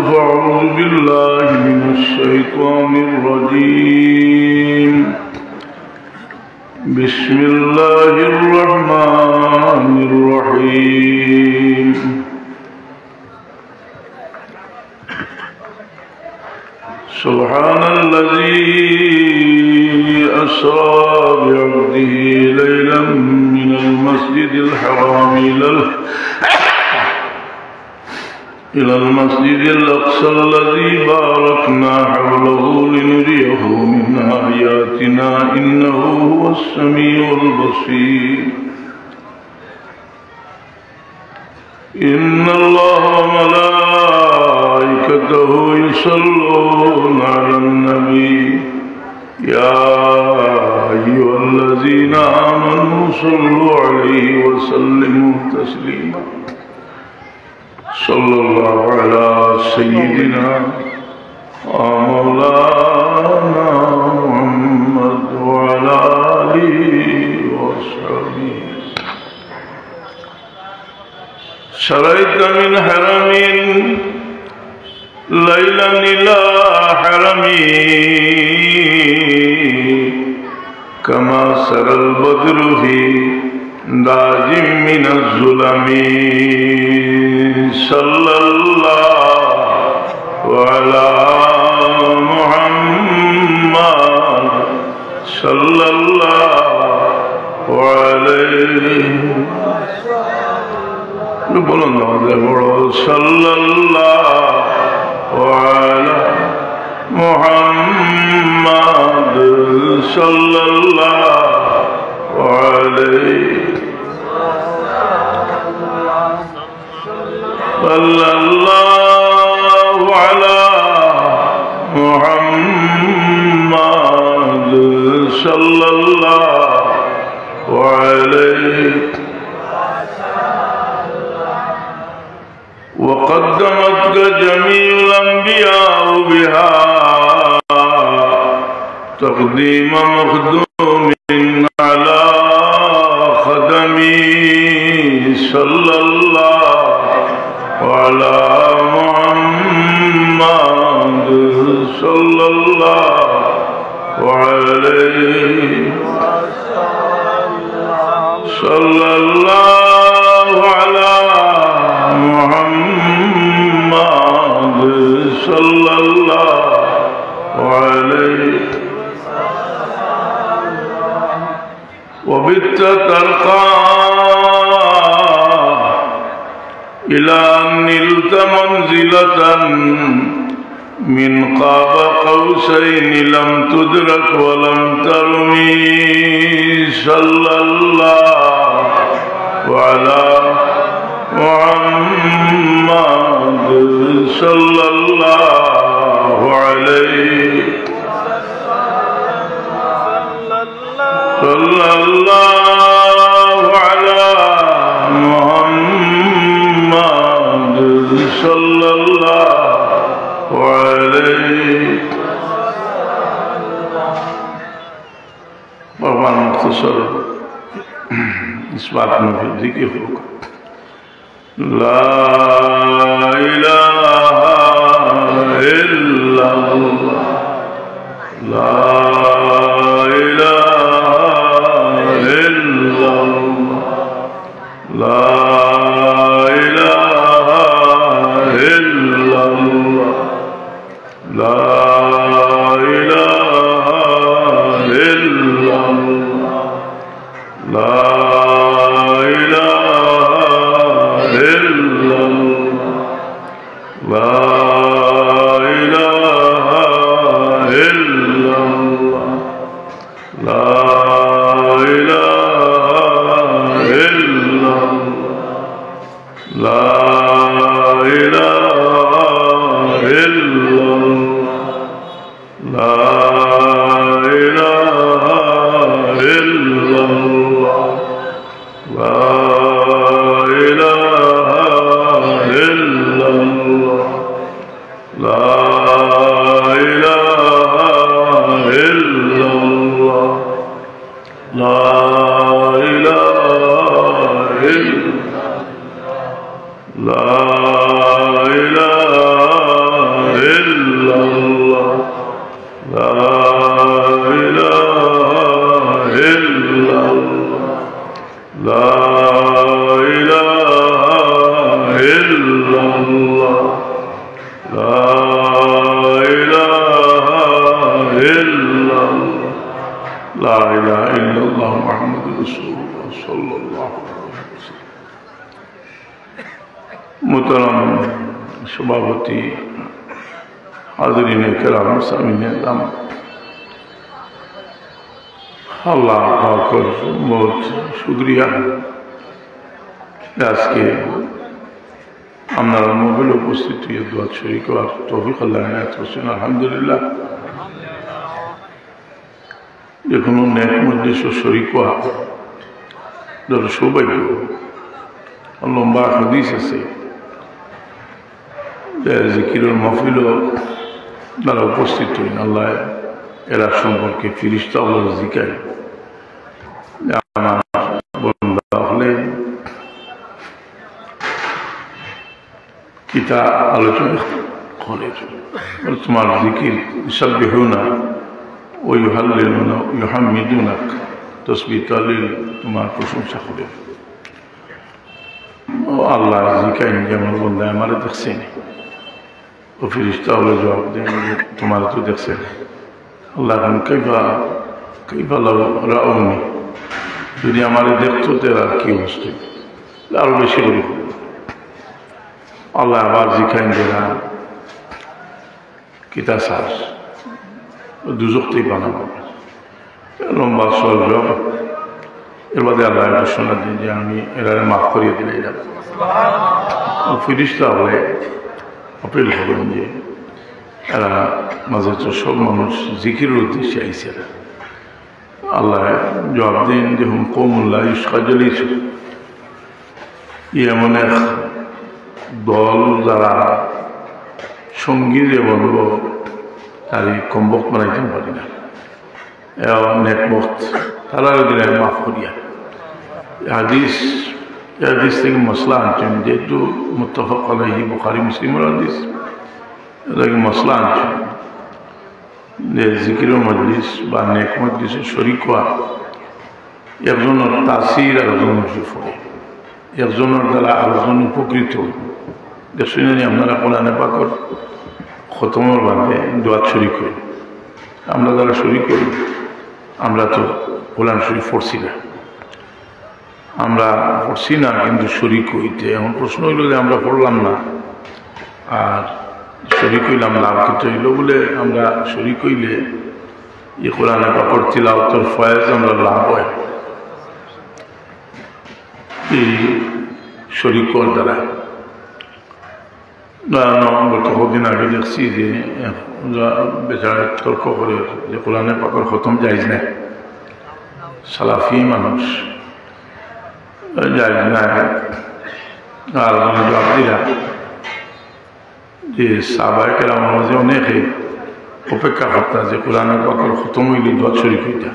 فأعوذ بالله من الشيطان الرجيم بسم الله الرحمن الرحيم سبحان الذي أسرى بعبده ليلا من المسجد الحرام إلى المسجد الأقصى الذي باركنا حوله لنريه من آياتنا إنه هو السميع البصير إن الله وملائكته يصلون على النبي يا أيها الذين آمنوا صلوا عليه وسلموا تسليما صلى الله على سيدنا مولانا محمد وعلى آله وصحبه شريت من حرم ليلا إلى حرمي كما سرى البدر في داج من الظلم صلى الله على محمد صلى الله عليه صلى الله على محمد صلى الله عليه صلى الله على محمد صلى الله عليه وقدمتك جميع الأنبياء بها تقديم مخدوم على خدمي صلى الله على محمد صلى الله عليه صلى الله على محمد صلى الله عليه وبت ترقى إلى أن نلت منزلة من قاب قوسين لم تدرك ولم ترمي صلى الله على محمد صلى الله عليه صلى الله على محمد صلى الله عليه طبعا مختصر इस बात में फिर जिक्र होगा ला इलाहा इल्लल्लाह ला इलाहा इल्लल्लाह ला इलाहा इल्लल्लाह ला इलाहा इल्लल्लाह ला لا illallah, la ilaha illallah, la ilaha illallah Muhammadur Rasulullah sallallahu alaihi wasallam. Muhtaram সভাপতি, হাজরিনে কেরাম, সামিনে রাম, আল্লাহ পাকের বহুত শুকরিয়া আজকে আপনারা মোবাইল উপস্থিত হয়ে দোয়া শরীক আর তৌফিক আল্লাহ ইনায়াত করছেন। আলহামদুলিল্লাহ, যে কোনো নেক মজলিস ও শরীক হওয়া ধরো সৌভাগ্য। লম্বা হাদিস আছে যে জিকিরুল মাহফিলও যারা উপস্থিত হইন আল্লাহ এরা সম্পর্কে ফিরিস্তা আল্লাহ জিকায় আমার বন্ধা হলে কিতা আলোচনা করে তোমার জিকির ইসাব্বিহুনা ওয়া ইউহাল্লিলুনা ইউহাম্মিদুনাক তাসবিহ তাহলিল তোমার প্রশংসা করে। ও আল্লাহ জিকাইন যেমন বন্ধা আমারে দেখছেন, ও ফিরিস্তা হলে জবাব দেন তোমার তো দেখছেন। আল্লাহ কইবা রাউনি, যদি আমার দেখতো তের আর কি অবস্থা, আরো বেশি করে আল্লাহ আবার জিখাইন দেনা কিতা শ্বাস দুজকতেই বানাবো। লম্বা সল জব এর বাদে আল্লাহ ঘোষণা দিন যে আমি এরা মাফ করিয়ে দিলে যাব। ফিরিস্তা হলে অপিল হবেন যে এরা মাঝে তো সব মানুষ জিকিরের উদ্দেশ্যে আইসে। আল্লাহ জবাব দিন যে হুম কৌমুল্লাহ ইস্কাজলিস, এমন এক দল যারা সঙ্গী যে বলব তারই কমবক বানাইতে পারি না, নেকমত তারা দিলে মাফ করিয়া। হাদিস থেকে মশলা আনছেন, যেহেতু মুত্তাফাক আলাইহি বুখারী মুসলিমের হাদিস, এটাকে মশলা আনছেন যে জিকিরের মজলিস বা নেক মজলিসে শরীক হওয়া একজনের তাসির আরেকজনের সুফলে, একজনের দ্বারা আরেকজন উপকৃত। দেখছেন আপনারা কোরআনে পাকের খতমের বাদে দোয়াত শরীক করি, আমরা যারা শরীক করি আমরা তো কোরআন শরীফ পড়ছি না, আমরা পড়ছি না কিন্তু শরীক হইতে। এমন প্রশ্ন হইল যে আমরা পড়লাম না আর শরীক হইলাম লাভ কিন্তু হইল বলে আমরা শরীক হইলে এই কোরআনে পাকের তিলাওয়াতের ফয়েজ আমরা লাভ হয় এই শরীক হওয়ার দ্বারা। গত কদিন আগে দেখছি যে বেচারা তর্ক করে যে কোরআনে পাকের খতম যাইজ না, সালাফি মানুষ যাইজ না। আর জবাব দিলা যে সাহাবায়ে কেরাম মাঝে অনেকে অপেক্ষা করতা যে কোরআনে পাকের খতম হইলে দোয়া শরীক হইতা।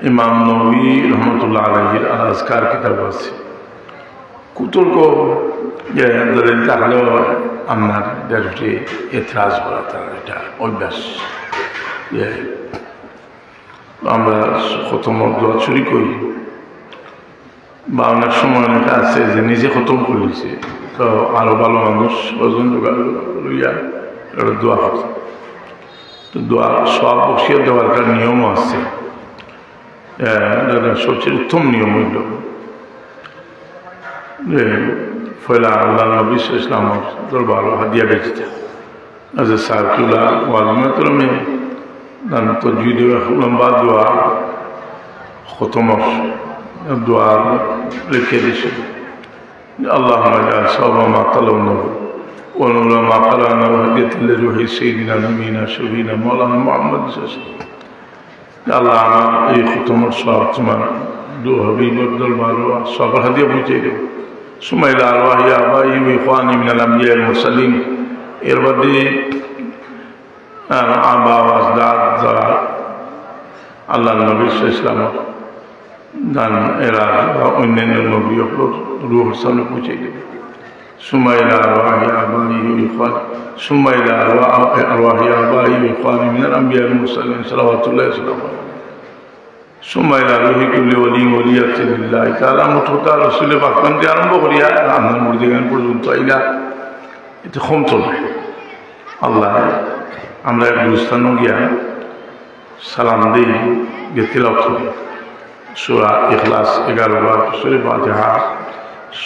ইমাম নবী রহমতুল্লাহ আলাইহির আল আজকার কিতাব আছে, কুতর্ক যে দলিল থাকলেও আপনার দেড়টি এতরাজ করা তার এটা অভ্যাস। যে আমরা খতম দোয়া শরীক করি বা অনেক সময় অনেকে আছে যে নিজে খতম করেছে, তো আরো ভালো মানুষ ওজন লইয়া একটা দোয়া হতো। তো দোয়া সব বসিয়ে দেওয়ার একটা নিয়মও আছে, সবচেয়ে উত্তম নিয়ম হইল যে ফয়লা আল্লাহ নবী ইসলাম দরবার হাদিয়া বেঁচেছে আচ্ছা সার্কুলা ওয়ালমাতরমে দান তো যদি লম্বা দোয়া খতমর দোয়া লিখে দিছে اللهم اجعل صواب ما طلبناه ونور ما قرأناه وهدية لروح سيدنا نبينا شفينا مولانا محمد صلى الله عليه وسلم। আল্লাহ আমার এই খতমর সব তোমার দু হাবিবর দরবার সবার হাদিয়া পৌঁছে দেব। সুমাইলা আরওয়াহি আবাই ইখওয়ানি মিনাল আমবিয়া ওয়াল মুরসালিন, এর বাদে আবা ওয়াজদাদ যারা আল্লাহ নবী সাল্লাল্লাহু দান এরা অন্যান্য নবী রূহ সামনে পৌঁছে দেবে। সুমাইলা আরওয়াহি আবাই ইখওয়ানি সুমাইলা আরওয়াহি আবাই ইখওয়ানি মিনাল আমবিয়া ওয়াল মুরসালিন সাল্লাল্লাহু আলাইহি ওয়াসাল্লাম সুমাইলা রুহি কুল্লি ওয়ালি ওয়ালিয়াতিল্লাহ তাআলা মুততা রাসূলের পাকপান্তি আরম্ভ করিয়া আমরা মুরদিগান পর্যন্ত আইলা এটা কম চলে আল্লাহ আমরা গুরুস্থানও গিয়া সালাম দিই গিয়ে তিলাওয়াত করি সূরা ইখলাস 11 বার সূরা ফাতিহা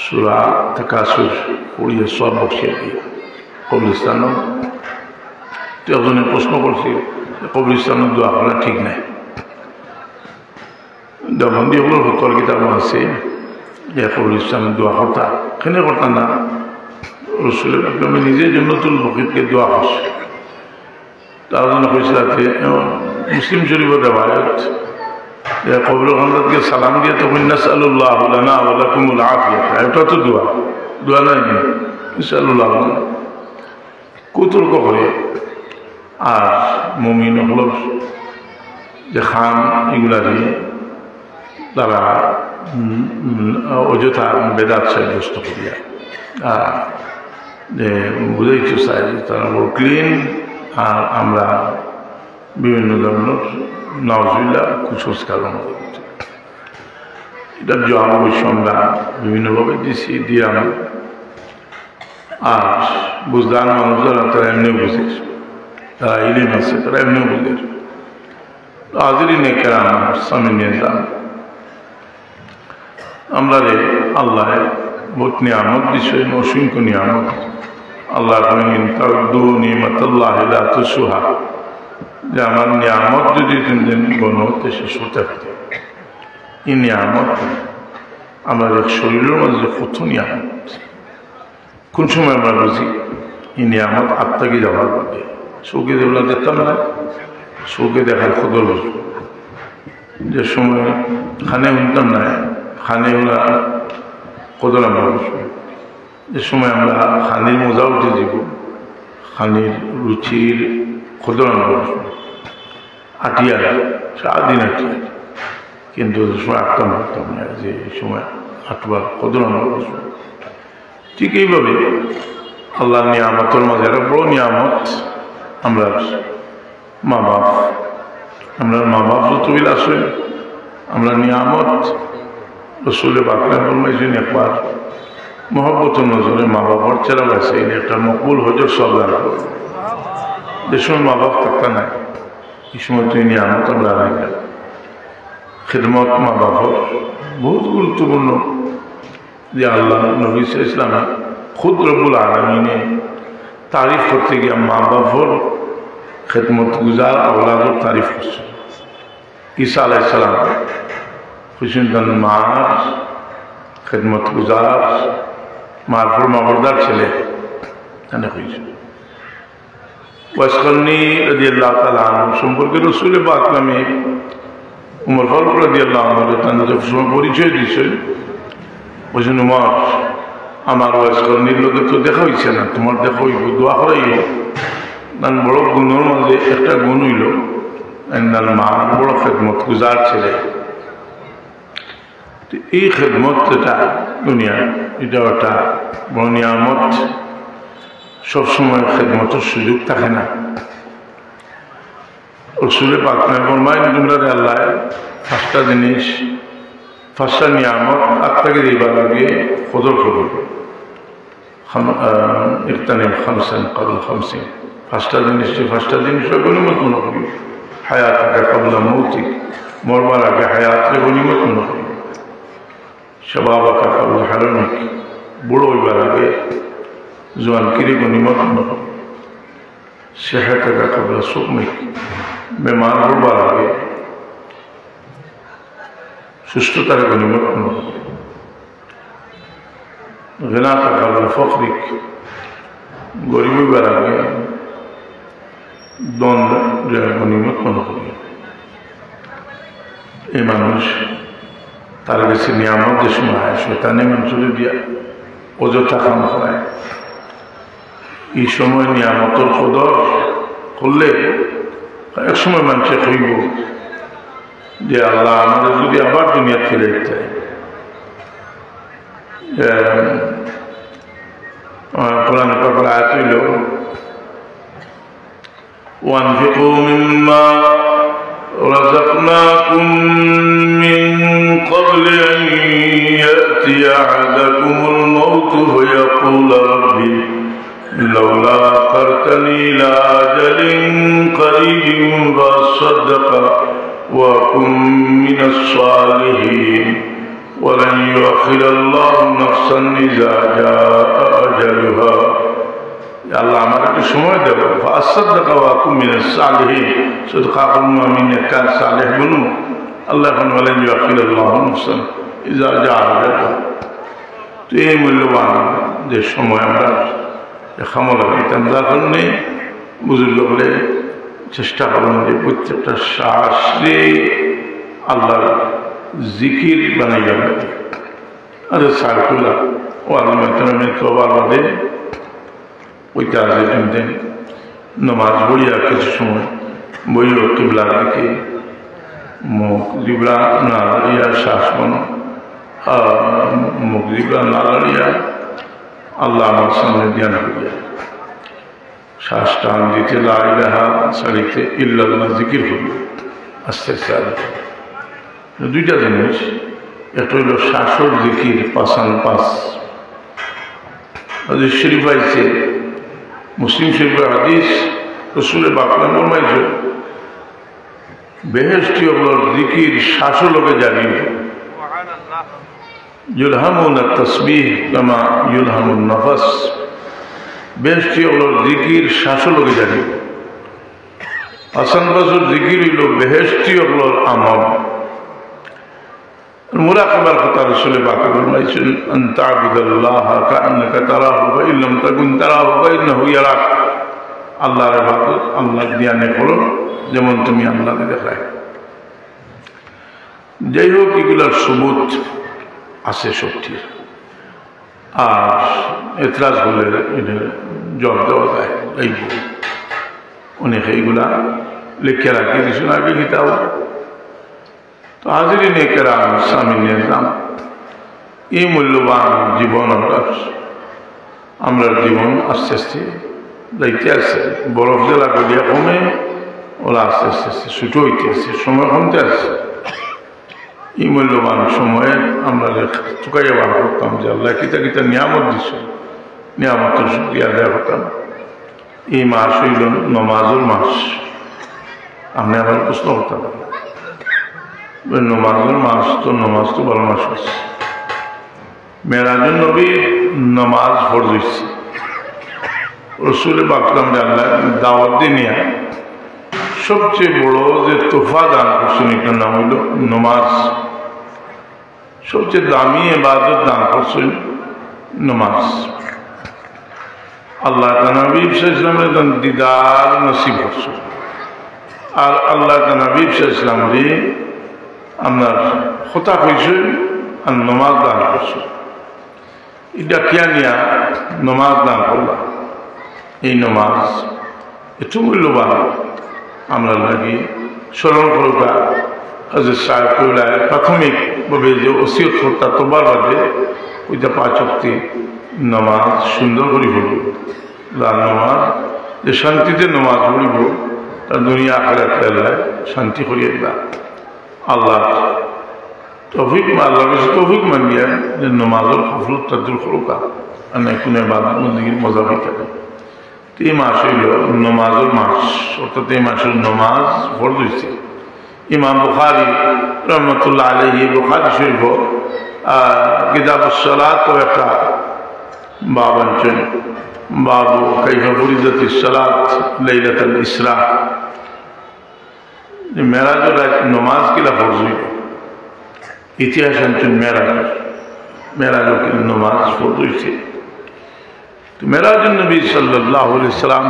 সূরা তাকাসুর পড়িয়ে সব বসিয়ে দিই কবরস্থানও। তো একজনে প্রশ্ন করছি কবরস্থানের দোয়া করা ঠিক নাই। দেওবন্দি ওগুলোর উত্তর কিতাব আছে যে কবরস্থানের দোয়া করতা কেনে করতাম না রসুলের একদমে নিজে জন্নতুল বকিরকে দোয়া করছে। তার জন্য কইছিল মুসলিম শরীফের রেওয়ায়াত কবরখানকে সালাম দিয়ে তখন নাসআলুল্লাহ লানা ওয়া লাকুমুল আফিয়া, এটা তো দোয়া দোয়া নাই নাসআলুল্লাহ কুতর্ক করে। আর মুমিন হল যে খান এগুলারই তারা অযথা বেদাত সাব্যস্ত করিয়া যে বুঝাইতে চাই যে তারা বড় ক্লিন আর আমরা বিভিন্ন ধরনের নওয়াজুবিল্লাহ কুসংস্কার করছি। এটার জবাব অবশ্য আমরা বিভিন্নভাবে দিছি দিলাম। আর বুঝদান মানুষরা তারা এমনিও বুঝে, তারা ইলিম আছে তারা এমনিও বুঝে। হাজিরিন কেরাম সামনে নিয়ে যান আমরা রে আল্লাহ বহুত নিয়ামত বিষয় অসংখ্য নিয়ামত আল্লাহ নিয়ামতুল্লাহ যে আমার নিয়ামত যদি তিনদিন গণতে শেষ হতে পারে এই নিয়ামত আমাদের শরীরের মধ্যে কত নিয়ামত কোন সময় আমরা বুঝি এই নিয়ামত আত্মাকে যাওয়ার পরে চোখে যেগুলো দেখতাম না চোখে দেখার খবর বসবো যে সময় খানে উঠতাম না খানে ওরা কদর আমরা বসবো যে সময় আমরা খানির মজা উঠে যাব খানির রুচির কদর আমরা বসবো আটিয়ার সারাদিন আটিয়ার কিন্তু সময় আটতাম পারতাম না যে এই সময় আটবার কদর আমরা বসবো। ঠিক এইভাবে আল্লাহ নিয়ামতের মাঝে একটা বড় নিয়ামত আমরা মা বাপ আমরা মা বাপ যতগুলো আছে আমরা নিয়ামত রসুলে বাকলাম বলছেন একবার মহব্বতের নজরে মা বাবার চেরা আছে একটা মকবুল হজর সব লাগবে যে সময় মা বাপ থাকতে নাই এই সময় তুই নিয়ামত আমরা রাখলাম খেদমত মা বাবার বহুত গুরুত্বপূর্ণ যে আল্লাহ নবী ইসলাম খুদ রব্বুল আলামিনে তারিফ করতে গিয়ে মা বাবার খেদমত গুজার আওলাদের তারিফ করছে। ঈসা আলাইহিস সালাম হুসেন মার খেদমত গুজার মার ফরমাবরদার ছেলে এখানে হয়েছে। ওয়াসকারনি রাদিয়াল্লাহু তাআলা আনহু সম্পর্কে রাসূল পাক নামে উমর ফারুক রাদিয়াল্লাহু আনহু তার সময় পরিচয় দিয়েছে বলছেন উমর আমার ওয়াসকারনির লোকে তো দেখা হয়েছে না, তোমার দেখা হইব দোয়া করাইব। নান বড় গুণের মধ্যে একটা গুণ হইল নান মা বড় খেদমত গুজার ছেলে। এই খেদমত যেটা দুনিয়া এটা একটা বড় নিয়ামত, সবসময় খেদমতের সুযোগ থাকে না। রসুলের পাক ফরমায় তোমরা আল্লাহ পাঁচটা জিনিস পাঁচটা নিয়ামত আত্মাকে দিবার আগে কদর করব ইরতানিম খামসান ক্বাবলা খামসিন পাঁচটা জিনিস গনিমত মনে করি। হায়াতাকা ক্বাবলা মৌতিক মরবার আগে হায়াতকে গনিমত মনে করি। শাবাবাকা ক্বাবলা হারামিক বুড়ো হইবার আগে জোয়ানকিরি গনিমত মনে করি। সেহাতাকা ক্বাবলা সুকমিক বেমার হবার আগে সুস্থতার গনিমত মনে করি। গিনাকা ক্বাবলা ফকরিক গরিব হইবার আগে দ্বন্দ্ব গনিমত মনে করি। এই মানুষ তার কাছে নিয়ামত যে সময় শয়তানে মানুষের দিয়া অযথা কাম করায়। এই সময় নিয়ামতের কদর করলে এক সময় মানুষে কইব যে আল্লাহ আমাদের যদি আবার দুনিয়া ফিরে যেতে কোরআন পাকের আয়াত হইল وأنفقوا مما رزقناكم من قبل أن يأتي أحدكم الموت فيقول ربي لولا أخرتني إلى أجل قريب فأصدق وأكن من الصالحين ولن يؤخر الله نفسا إذا جاء أجلها يا الله আমাকে সময় দেব فأصدق وأكن من الصالحين صدق المؤمن كان صالح بنو الله এখন বলেন يؤخر الله نفسا إذا جاء أجلها তো এই মূল্যবান যে সময় আমরা খামলা দিতাম যার কারণে বুজুর্গ বলে চেষ্টা করুন যে প্রত্যেকটা শ্বাসে আল্লাহর জিকির বানাই যাবে আরে সারকুলা ও আলমের তোবার বাদে ওইটা আছে দিন নমাজ বইয়া কিছু সময় বইও কিবলার দিকে মুখ জিবরা না লড়িয়া শ্বাস বানো মুখ জিবরা না লড়িয়া আল্লাহ আমার সামনে ধ্যান করিয়া শ্বাস টান দিতে লা ইলাহা ছাড়িতে ইল্লাল্লাহ জিকির করি আস্তে আস্তে দুইটা জিনিস একটা হইল শ্বাসর জিকির পাসান পাস হাদিস শরীফ আইছে মুসলিম শরীফের হাদিস রসুলের বাকলা ফরমাইছে বেহেশতি ওগুলোর জিকির শ্বাসও লোকে জানিয়ে يلهمون التسبيح كما يلهم النفس বেহেশতি ওগুলোর জিকির শ্বাসও লোকে জানিয়ে পাসান পাসের জিকির হইল বেহেশতি ওগুলোর আমল মুরাকাবার কথা রাসূলে পাক ফরমাইছেন আন তা'বুদাল্লাহা কাআন্নাকা তারাহু ফা ইন লাম তাকুন তারাহু ফা ইন্নাহু ইয়ারাক আল্লাহর ইবাদত আল্লাহ ধ্যানে করো যেমন তুমি আল্লাহকে দেখায় যাই হোক এগুলোর সবুত আছে সত্যি আর এতরাজ হলে এদের জব দেওয়া যায় এই অনেকে এইগুলা লিখে রাখি দিয়েছেন আগে কিতাব তো হাজিরিন কেরাম সামিল নিজাম এই মূল্যবান জীবন আমরা জীবন আস্তে আস্তে যাইতে আছে বরফ জেলা করিয়া কমে ওরা আস্তে আস্তে আস্তে ছুটো হইতে আছে সময় কমতে আছে এই মূল্যবান সময়ে আমরা চুকাইয়া বার করতাম যে আল্লাহ কিতা কিতা নিয়ামত দিছ নিয়ামতের শুক্রিয়া আদায় করতাম এই মাস হইল নমাজুর মাস আপনি আবার প্রশ্ন করতে পারেন নমাজের মাস তো ভালো মাস আছে মেরাজুন নবী নমাজ ফরজ হয়েছে রসুল বাকলাম আল্লাহ দাওয়াত দিয়ে সবচেয়ে বড় যে তোফা দান করছেন এটার নাম হইল নমাজ সবচেয়ে দামি ইবাদত দান করছেন নমাজ আল্লাহ নবী ইসলামের দিদার নসিব করছেন আর আল্লাহ নবী ইসলামের আপনার হতা হয়েছে আর নমাজ দান করছে এটা কিয়া নিয়া নমাজ দান করলাম এই নমাজ একটু মূল্যবান আমরা লাগি স্মরণ করবা হযরত সাহেব প্রাথমিকভাবে যে ওসিয়ত করতা তোবার বাদে ওইটা 5 ওয়াক্ত নমাজ সুন্দর করে হইব নমাজ যে শান্তিতে নমাজ পড়িব তার দুনিয়া আখিরাত আল্লাহ শান্তি করিয়ে দিবা আল্লাহ তৌফিক আল্লাহ বেশি তৌফিক মানিয়া যে নমাজের সফলত তাদুল করুকা আর না কোনো ইবাদত বন্দেগীর মজা হইতে পারে এই মাস হইল নমাজের মাস অর্থাৎ এই মাসের নমাজ ফরজ হয়েছে ইমাম বুখারী রহমতুল্লাহ আলাইহি বুখারী শরীফ কিতাবুস সালাত ও একটা বাব আনছেন বাবু কাইফা ফুরিদাতিস সালাত লাইলাতুল ইসরা মেরাজের রাত নমাজ কিলা ফরজ হইল ইতিহাস আনছেন মেরাজের নমাজ ফরজ হয়েছে তো মেরাজুন নবী সাল্লাল্লাহু আলাইহি সাল্লাম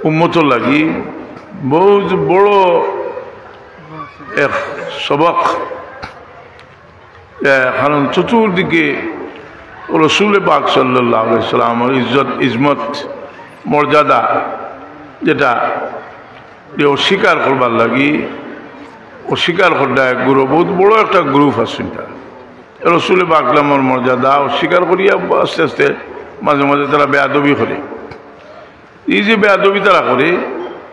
উম্মতর লাগি বহুত বড় এক সবক কারণ চতুর্দিকে রসুল পাক সাল্লাল্লাহু আলাইহি সাল্লামের ইজ্জত ইজমত মর্যাদা যেটা অস্বীকার করবার লাগি অস্বীকার করতে এক গ্রুপ বহুত বড় একটা গ্রুপ আছে রসুল পাকলামর মর্যাদা অস্বীকার করিয়া আস্তে আস্তে মাঝে মাঝে তারা বেয়াদবি করে এই যে বেয়াদবি তারা করে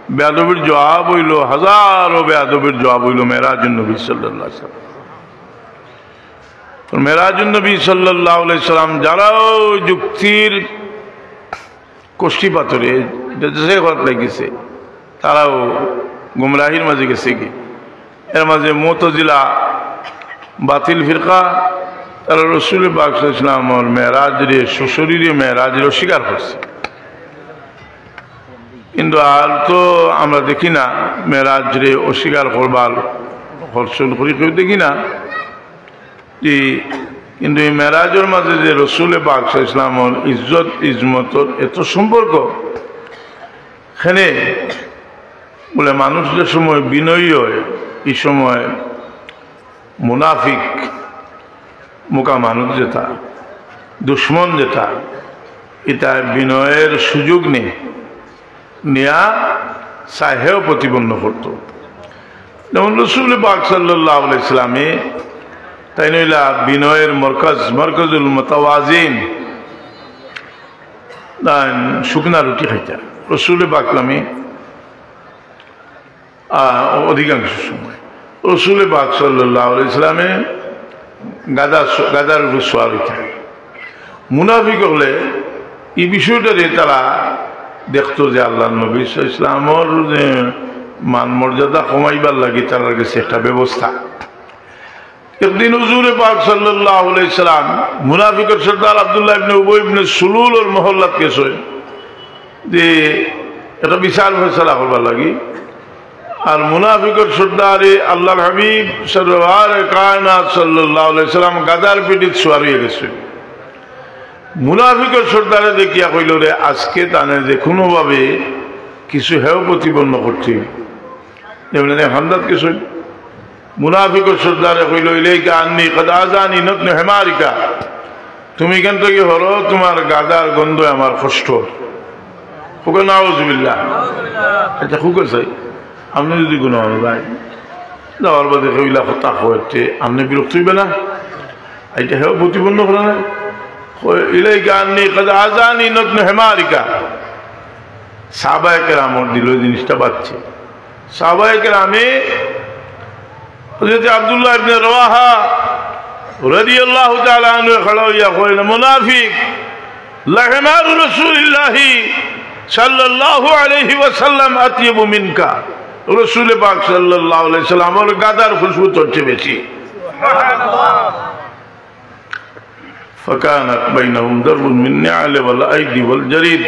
বেয়াদবির জবাব হইল হাজারো বেয়াদবির জবাব হইল মেরাজুন নবী সাল্লাল্লাহু আলাইহি সাল্লাম মেরাজুন নবী সাল্লাল্লাহু আলাইহি সাল্লাম যারা যুক্তির কষ্টি পাথরে যে ঘর লাগিছে তারাও গুমরাহির মাঝে গেছে কি এর মাঝে মুতাজিলা বাতিল ফিরকা তারা রসুল পাক সাল্লাল্লাহু আলাইহি ওয়াসাল্লামের মেরাজরে সশরীরে মেরাজের অস্বীকার করছে কিন্তু আর তো আমরা দেখি না মেরাজরে অস্বীকার করবার হর্ষণ করি কেউ দেখি না যে কিন্তু এই মেরাজের মাঝে যে রসুল পাক সাল্লাল্লাহু আলাইহি ওয়াসাল্লামের ইজ্জত ইজমতর এত সম্পর্ক এখানে বলে মানুষ যে সময় বিনয়ী হয় এই সময় মুনাফিক মুখা মানুষ যেটা দুশ্মন যেটা এটা বিনয়ের সুযোগ নেই নেয়া সাহেও প্রতিপন্ন করত যেমন রসুল পাক সাল্লাল্লাহু আলাইহি ওয়াসাল্লামে তাই নইলা বিনয়ের মরকজুল মুতাওয়াজিন শুকনা রুটি খাইতা রসুল পাক নামে অধিকাংশ সময় রসুল পাক সাল্লাল্লাহু আলাইহি ওয়াসাল্লামে গাদার উপর সোয়ার হইতে মুনাফিক হলে এই বিষয়টারে তারা দেখতো যে আল্লাহ নবী ইসলামর যে মান মর্যাদা কমাইবার লাগে তার কাছে একটা ব্যবস্থা একদিন হুজুরে পাক সাল্লাল্লাহু আলাইহি সাল্লাম মুনাফিকের সর্দার আব্দুল্লাহ ইবনে উবাই ইবনে সুলুল ওর মহল্লাত গেছে যে এটা বিচার ফয়সালা করবার লাগি আর মুনাফিকের সর্দারে আল্লাহর হাবিব সরওয়ারে কায়নাত সাল্লাল্লাহু আলাইহি সাল্লাম গাদার পিঠিত সওয়ার হয়ে গেছে মুনাফিকের সর্দারে দেখিয়া কইল রে আজকে তানে যে কোনোভাবে কিছু হেও প্রতিপন্ন করছি যেমন হামদাত কিছু মুনাফিকের সর্দারে কইল ইলাইকা আন্নি কদ আযানি নতন হেমারিকা তুমি এখান থেকে হলো তোমার গাদার গন্ধ আমার কষ্ট ওকে নাউজুবিল্লাহ আচ্ছা খুব চাই আপনি যদি কোনো ভাই যাওয়ার বাদে কইলা কথা হয়েছে আপনি বিরক্ত হইবে না এটা হেও প্রতিপন্ন করে না ইলাইকা আন্নি কদ আযানি নতন হেমারিকা সাহাবায়ে কেরামর দিল জিনিসটা পাচ্ছে সাহাবায়ে কেরামে হযরত আব্দুল্লাহ ইবনে রওয়াহা রাদিয়াল্লাহু তাআলা আনহু খড়া হইয়া কইলেন মুনাফিক লাহমার রাসূলুল্লাহ সাল্লাল্লাহু আলাইহি ওয়াসাল্লাম আতিয়াবু মিনকা রাসূল পাক সাল্লাল্লাহু আলাইহি ওয়াসাল্লাম ওর গাদার খুশবু তোর চেয়ে বেশি সুবহানাল্লাহ فكانت بينهم ضرب من نعل والايدي والجريد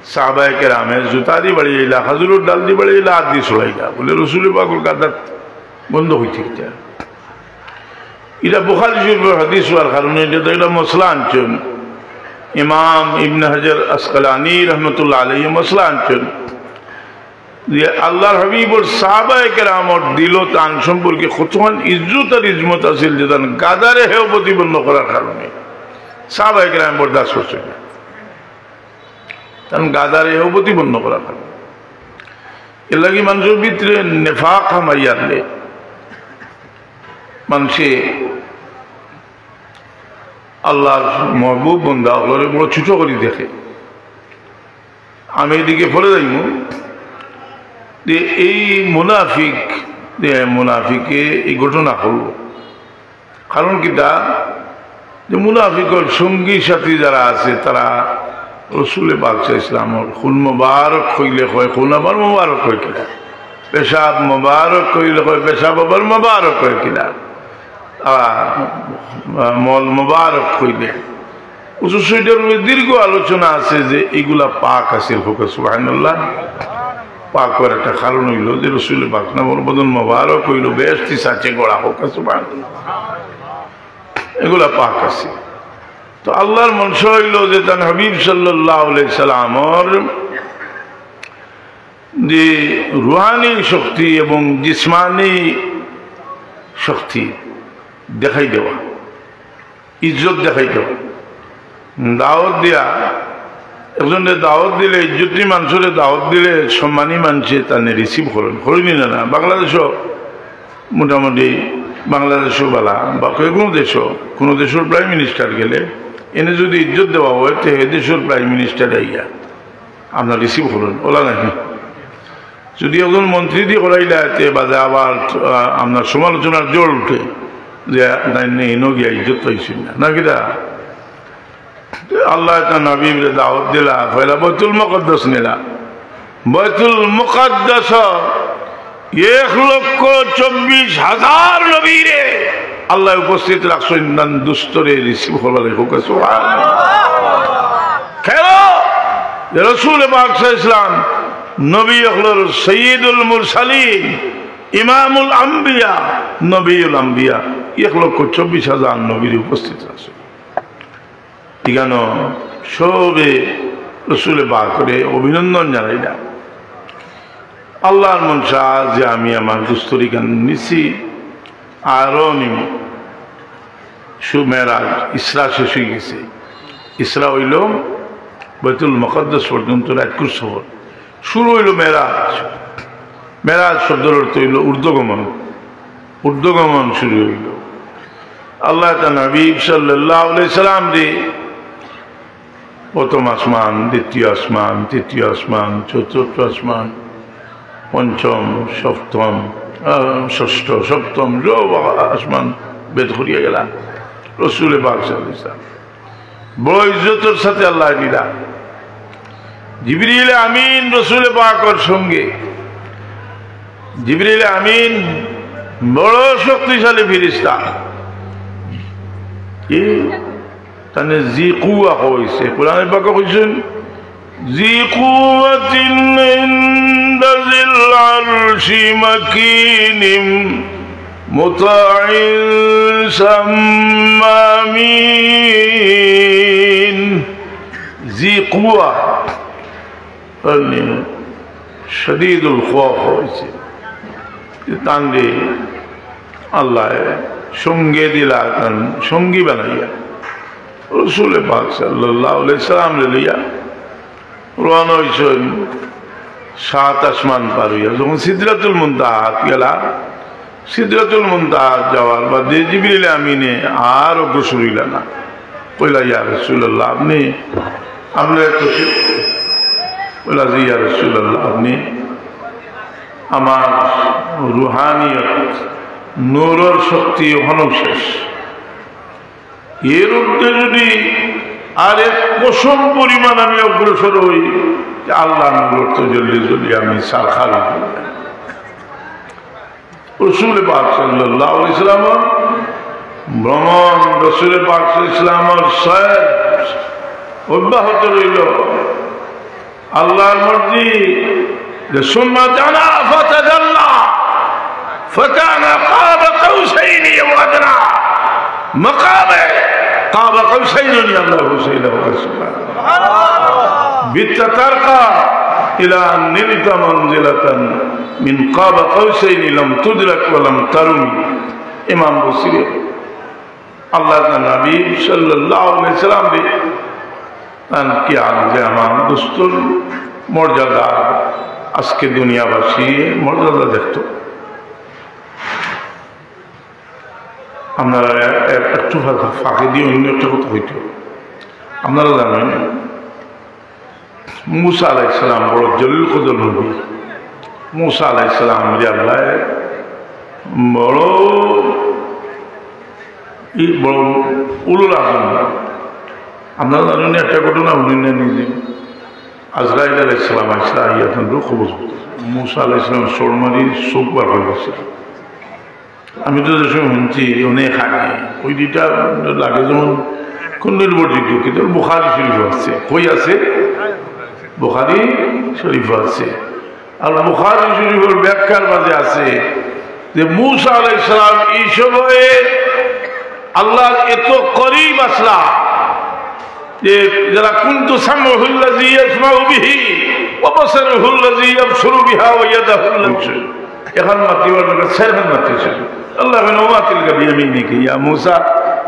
সাহাবায়ে কেরামে জুতাদি বাড়িলা খাজুরের ডাল দি বাড়িলা আদি ছড়াইলা বলে রাসূল পাকের গাদার বন্ধ হইতে গেছে এটা বুখারী শরীফের হাদিস হওয়ার কারণে এটা মসলা আনছেন ইমাম ইবনে হাজার আসকালানি রহমতুল্লাহ আলাইহি মসলা আনছেন যে আল্লাহর হাবিবর সাহাবায়ে কেরামর দিল তান সম্পর্কে কতখান ইজ্জত আর ইজমত আছিল যে তান গাদারে হেও প্রতিপন্ন করার কারণে সাহাবায়ে কেরাম বরদাস্ত করছে তান গাদারে হেও প্রতিপন্ন করার কারণে এর লাগি মানুষের ভিতরে নেফাক হামাইয়ারলে মানুষে আল্লাহর মহবুব বন্দা ওগুলো বড় ছোট করে দেখে আমি এদিকে ফলে যাইব যে এই মুনাফিকে এই ঘটনা হল কারণ কিটা যে মুনাফিকর সঙ্গী সাথী যারা আছে তারা রসুল পাক ইসলামর খুন মোবারক কইলে কয় খুন আবার মোবারক কয় কিনা পেশাব মোবারক কইলে কয় পেশাব আবার মোবারক কয় কিনা মল মোবারক কইলে উচ্চৈটার দীর্ঘ আলোচনা আছে যে এগুলা পাক আছে সুবহানাল্লাহ পাক করার একটা কারণ হইল যে রসুল পাক নামের বদন মোবারক হইল বেশি সাচে গড়া হোক সুবহানাল্লাহ এগুলা পাক আছে তো আল্লাহর মনসা হইল যে তার হাবিব সাল্লাল্লাহু আলাইহি সাল্লামর যে রুহানি শক্তি এবং জিসমানি শক্তি দেখাই দেওয়া ইজ্জত দেখাই দেওয়া দাওয়াত দিয়া একজনের দাওয়াত দিলে ইজ্জতি মানুষের দাওয়াত দিলে সম্মানী মানুষে তানে রিসিভ করেন করিনি না বাংলাদেশও মোটামুটি বাংলাদেশও বলা বা কোনো দেশের প্রাইম মিনিস্টার গেলে এনে যদি ইজ্জত দেওয়া হয় তো এ দেশের প্রাইম মিনিস্টার আইয়া আপনার রিসিভ করেন ওলা নাকি যদি একজন মন্ত্রী দিয়ে করাইলে বাজে আবার আপনার সমালোচনার জোর উঠে যে এনো গিয়া ইজ্জত পাইছি না কিনা আল্লাহ নবী দাওয়াত দিলা পয়লা বাইতুল মুকদ্দাস নিলা বাইতুল মুকদ্দাস 1,24,000 নবীরে আল্লাহ উপস্থিত রাখছেন দুস্তরে রিসিভ করবার হোক খেলো রাসূল পাক সাল্লাল্লাহু আলাইহি ওয়াসাল্লাম নবী হলেন সৈয়দুল মুরসালিন ইমামুল আম্বিয়া নবীউল আম্বিয়া 1,24,000 নবীর উপস্থিত আছে এখানে সবে রাসূল পাক করে অভিনন্দন জানাই না আল্লাহর মনসা যে আমি আমার দুস্তরি গান নিছি আরো নিব মেরাজ ইসরা শেষ হয়ে গেছে ইসরা হইল বাইতুল মুকদ্দাস পর্যন্ত রাতকুর সফর শুরু হইল মেরাজ মেরাজ শব্দের অর্থ হইল ঊর্ধ্বগমন ঊর্ধ্বগমন শুরু হইল আল্লাহ নবী সাল্লাল্লাহু আলাইহি সাল্লাম রে প্রথম আসমান দ্বিতীয় আসমান তৃতীয় আসমান চতুর্থ আসমান পঞ্চম সপ্তম ষষ্ঠ সপ্তম আসমান বেদ করিয়া গেলা রাসূল পাক সাল্লাল্লাহু আলাইহি ওয়াসাল্লাম বড় ইজ্জতের সাথে আল্লাহ দিলা জিবরিল আমিন রাসূল পাকের সঙ্গে জিবরিল আমিন বড় শক্তিশালী ফেরেশতা কি তানে জি কুওয়া হইছে কোরআনে পাকে কইছেন জি কুওয়াতিন ইনদা যিল আরশি মাকিনিম মুতাইন সাম্মামিন জি কুওয়া মানে শদীদুল খৌফ হইছে তানরে আল্লাহ সঙ্গে দিলা সঙ্গী বানাইয়া রাসূল পাক সাল্লাল্লাহু আলাইহি সাল্লাম লইয়া রওনা হইছেন 7 আসমান পার হইয়া যখন সিদরাতুল মুনতাহা গেলা সিদরাতুল মুনতাহা যাওয়ার বাদে জিবরিল আমিনে আর অগ্রসর হইলা না কইলা ইয়া রাসূলুল্লাহ আপনি একটু বলা যে ইয়া রাসূলুল্লাহ আপনি আমার রুহানিয়ত নূরের শক্তি ওখানে শেষ এর মধ্যে যদি আর এক কোসম পরিমাণ আমি অগ্রসর হই আল্লাহ নূর তো জলদি জলদি আমি সারখার রাসূল পাক সাল্লাল্লাহু আলাইহি ওয়াসাল্লাম ভ্রমণ রাসূল পাক সাল্লাল্লাহু আলাইহি ওয়াসাল্লামের সয়দ অব্যাহত রইল আল্লাহর মর্জি যে সুম্মা জানা ফাতাদাল্লা ফাকানা কাব কাউসাইনি ওয়া আদনা মাকামে কাব কাউসাইনি আল্লাহু সুবহানাহু বিতাতারকা ইলা নিলতা মানজিলাতান মিন কাব কাউসাইনি লাম তুদরাক ওয়া লাম তারুমি ইমাম বুসিরি আল্লাহর নবী সাল্লাল্লাহু আলাইহি ওয়াসাল্লাম কি আনছে আমার দোস্তর মর্যাদা আজকে দুনিয়াবাসী মর্যাদা দেখত আপনারা একটু ফাঁকি দিয়ে অন্য একটা কথা হইত আপনারা জানেন মুসা আলাইহিস সালাম বড় জলিল কদর নবী মুসা আলাইহিস সালাম আল্লাহ বড় উলুল আযম আপনারা জানেন একটা ঘটনা শুনেন না নিজে আজরাইল আলাইহিস সালাম আসা ইয়াতেন রুকবুজ মুসা আলাইহিস সালাম সরমারি চোখ বার হয়ে গেছে আমি তো যে সময় শুনছি অনেক আগে ওই দুইটা লাগে যেমন কোন নির্ভরযোগ্য কিন্তু বুখারী শরীফ আছে কই আছে বুখারী শরীফ আছে আর বুখারী শরীফের ব্যাখ্যার মাঝে আছে যে মুসা আলাইহিস সালাম এই সময়ে আল্লাহর এত করিব আসলা যে যারা কুনতু সামউহুল্লাযী ইয়াসমাউ বিহি ওয়া বাসারুহুল্লাযী ইয়াবসুরু বিহা ওয়া ইয়াদাহুল্লাযী এখন মাতিবার লোক সেরখান মাতিছে আল্লাহ বলেন ওয়া তিলকা বিয়ামিনিকা ইয়া মুসা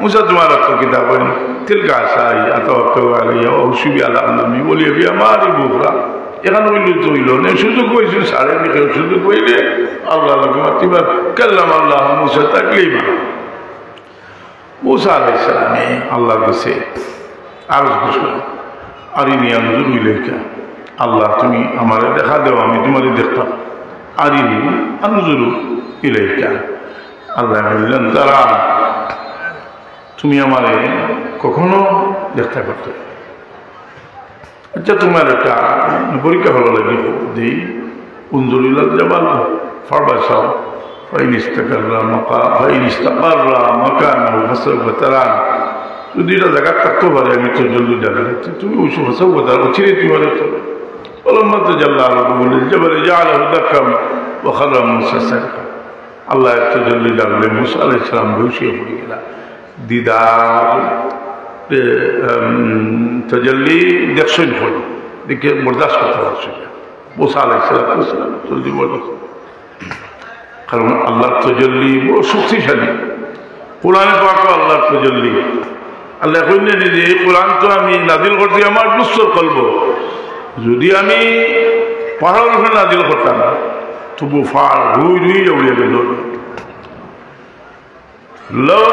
মুসা তোমার তো কিতাব বলেন তিলকা সাই আতাওয়াক্কালু আলাইহি ওয়া উশবি আলা আমরি বলিয়া বিয়া মারি বুকরা এখন হইল না সুযোগ হয়েছে সাড়ে বিকেল সুযোগ হইলে আল্লাহ মাতিবার কাল্লাম আল্লাহ মুসা তাকলিমা মুসা আলাইহিস সালামে আল্লাহর কাছে আরজ করলেন আরিনি আনজুরু ইলাইকা আল্লাহ তুমি আমারে দেখা দাও আমি তোমারে দেখতাম আরিনি আনজুরু ইলাইকা আল্লাহ বললেন তারা তুমি আমারে কখনো দেখতে করতে। আচ্ছা তোমার একটা পরীক্ষা ভালো লাগে দিই উন্দুরিল্লাহ জাবাল ফারবাসাও ফাইন ইস্তাকাররা মাকা ফাইন ইস্তাকাররা মাকানাহু ফাসাউফা তারান। যদি এটা জায়গা থাকতে পারে আমি তো জলদি যাবে তুমি ওই ফাসাউফা তারা চিরে তুমি দেখতে পাবে। فلما تجلى ربه للجبل جعله دكا وخر موسى صعقا। আল্লাহ তাজল্লি লাগলে মুসা আলাইহিস সালাম বসিয়ে পড়ে গেল। দিদার তাজল্লি দেখছেন পড়ে দেখে বরদাস্ত করতে পারছে না মুসা আলাইহিস সালাম জলদি বরদাস্ত। কারণ আল্লাহর তাজল্লি বড় শক্তিশালী। কোরআনে পাক আল্লাহর তাজল্লি আল্লাহ কইলেন যে এই কোরআন তো আমি নাজিল করছি আমার দুঃস্থর কলব। যদি আমি পাহাড়ের উপরে নাজিল করতাম তবু ফাড় রুই রুই উড়িয়ে গেল। لو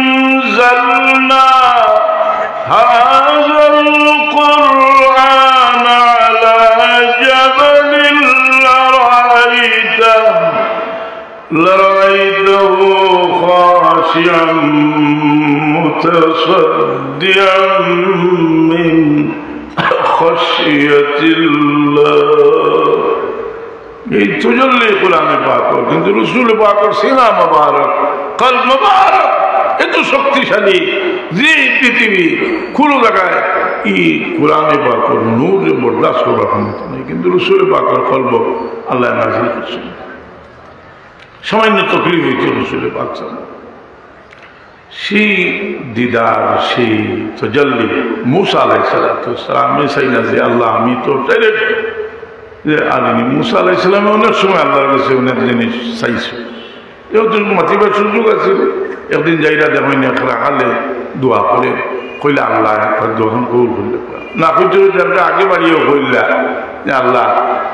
أنزلنا هذا القرآن على جبل لرأيته خاشعا متصدعا من خشية الله। এই তুজল্লি কোরআনে পাক কিন্তু রসুল পাকের সিনা মুবারক কলব মুবারক এত শক্তিশালী যে পৃথিবী কোনো জায়গায় এই কোরআনে পাকের নূর বরদাস্ত করার ক্ষমতা নেই। কিন্তু রসুল পাকের কলব আল্লাহ নাযিল করছেন। সামান্য তকলিফ হয়েছে রসুল পাক সেই দিদার সেই তাজাল্লি মুসা আলাইহিস সালাম চাই না যে আল্লাহ আমি তো ডাইরেক্ট আলিনি। মুসা আলাইহিস সালামে অনেক সময় আল্লাহর কাছে অনেক জিনিস চাইছে এও তো মাতিবার সুযোগ আছে। একদিন যাইরা দেখেন একটা হালে দোয়া করে কইলা আল্লাহ দোকান কবুল করলে না কইতে একটা আগে বাড়িয়েও কইলা যে আল্লাহ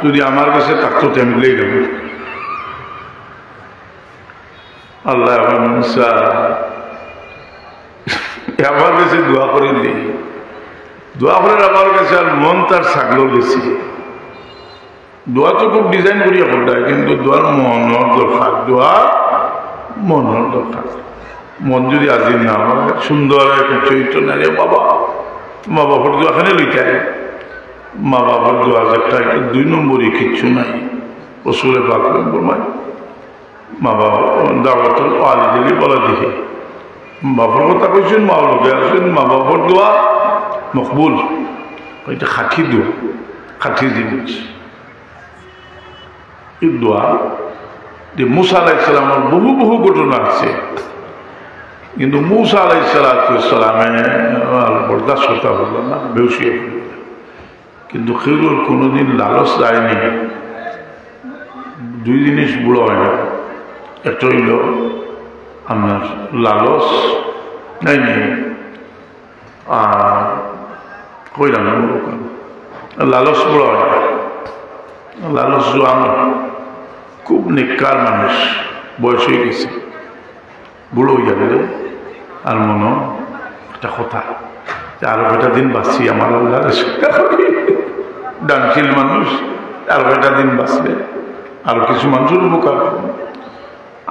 যদি আমার কাছে থাকতো আমি লেগে যাবো। আল্লাহ মুসা আমার কাছে দোয়া করে দিই দোয়া করে আমার কাছে আর মন তার ছাগল গেছি। দোয়া তো খুব ডিজাইন করিয়া করতে কিন্তু দোয়ার মনের দরকার। দোয়া মনের দরকার। মন যদি আজির না হয় সুন্দর একটা চরিত্র না রে বাবা মা বাবার দোয়াখানে লইটায় মা বাবার দোয়া একটা দুই নম্বরই কিচ্ছু নাই। রসুলে পাক বলমায় মা বাবা দাওয়াতুল ওয়ালিদিন বলা দেখি বাবার কথা কইছেন মা লোকে আছেন মা বাবার দোয়া মকবুল। এটা খাঁটি দোয়া খাঁটি জিনিস। এই দোয়া যে মুসা আলাইহিস সালামের বহু বহু ঘটনা আছে কিন্তু মুসা আলাইহিস সালামে বরদাস্ত করতে হলো না বেউসিয়ে পড়ল। কিন্তু খেজুর কোনোদিন লালচ যায়নি। দুই জিনিস বুড়ো হয় না। একটা হইল আপনার লালচ নাই নেই আর কইলাম লালচ বুড়ো হয় না। লালচ আমার খুব নিকার মানুষ বয়স হয়ে গেছে বুড়ো হয়ে যাবে রে আর মনে একটা কথা আরো কয়টা দিন বাঁচছি আমার ডানশীল মানুষ আরো কয়টা দিন বাঁচলে আরো কিছু মানুষের উপকার।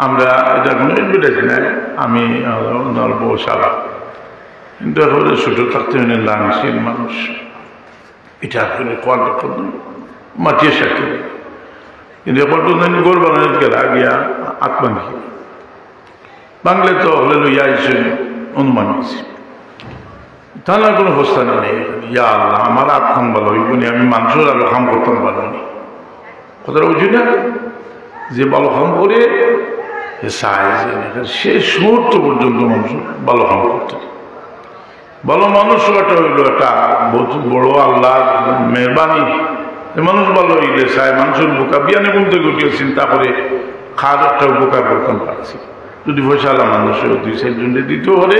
আমরা এটা কোনো এডভার্টাইজ নাই আমি নলব সারা কিন্তু এখন ছোট থাকতে হলে ডানশীল মানুষ এটা আসলে কোয়ান্ট মাটিয়ে সাথে কিন্তু এবার তো গোর বানানোর গেলা গিয়া আত্মাঙ্গি বাংলা তো হলে লইয়া আইসে অনুমান হয়েছে তাহলে কোনো অবস্থা নেই। ইয়া আল্লাহ আমার আত্মান ভালো হইব নি আমি মানুষের আরো কাম করতাম পারবো নি কথাটা বুঝি না যে ভালো কাম করে শেষ মুহূর্ত পর্যন্ত মানুষ ভালো কাম করতে ভালো মানুষ একটা হইল একটা বহুত বড় আল্লাহ মেহরবানি। মানুষ ভালো হইলে চায় মানুষের বোকা বিয়ানে বলতে গিয়ে চিন্তা করে খাদ একটা উপকার করতাম পারছি। যদি পয়সাওয়ালা মানুষ দুই চারজনকে দিতেও হলে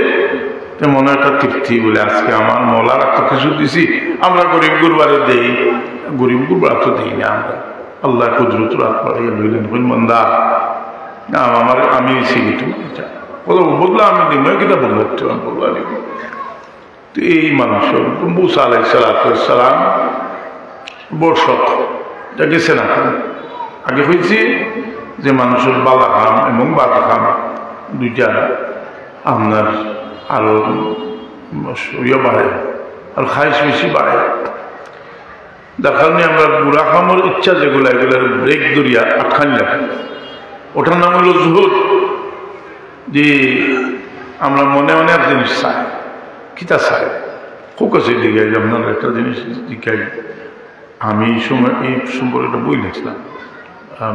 মনে একটা তৃপ্তি বলে আজকে আমার মলার এত কিছু দিছি আমরা গরিব গুরবারে দেই গরিব গুরবার তো দিই না আমরা আল্লাহ কুদরত রাত পাড়িয়ে লইলেন কোন মন্দা আমার আমি ছিলি তুমি কত বদলা আমি দিই নয় কিনা বদলা বদলা দিব। তো এই মানুষ মুসা আলাইহিস সালাম বর্ষক এটা গেছে না আগে হয়েছে যে মানুষের বালা খাম এবং বালা খাম দুইটা আপনার আরো ইয়ে বাড়ে আর খাইশ বেশি বাড়ে। যার কারণে আমরা বুড়া খামর ইচ্ছা যেগুলো এগুলোর ব্রেক দরিয়া আটখানি রাখি। ওটার নাম হলো জুহুদ। যে আমরা মনে মনে এক জিনিস চাই, কিতা চাই খুব কাছে দিকে আপনার একটা জিনিস জিজ্ঞাই। আমি এই সময় এই সম্পর্কে একটা বই লিখছিলাম,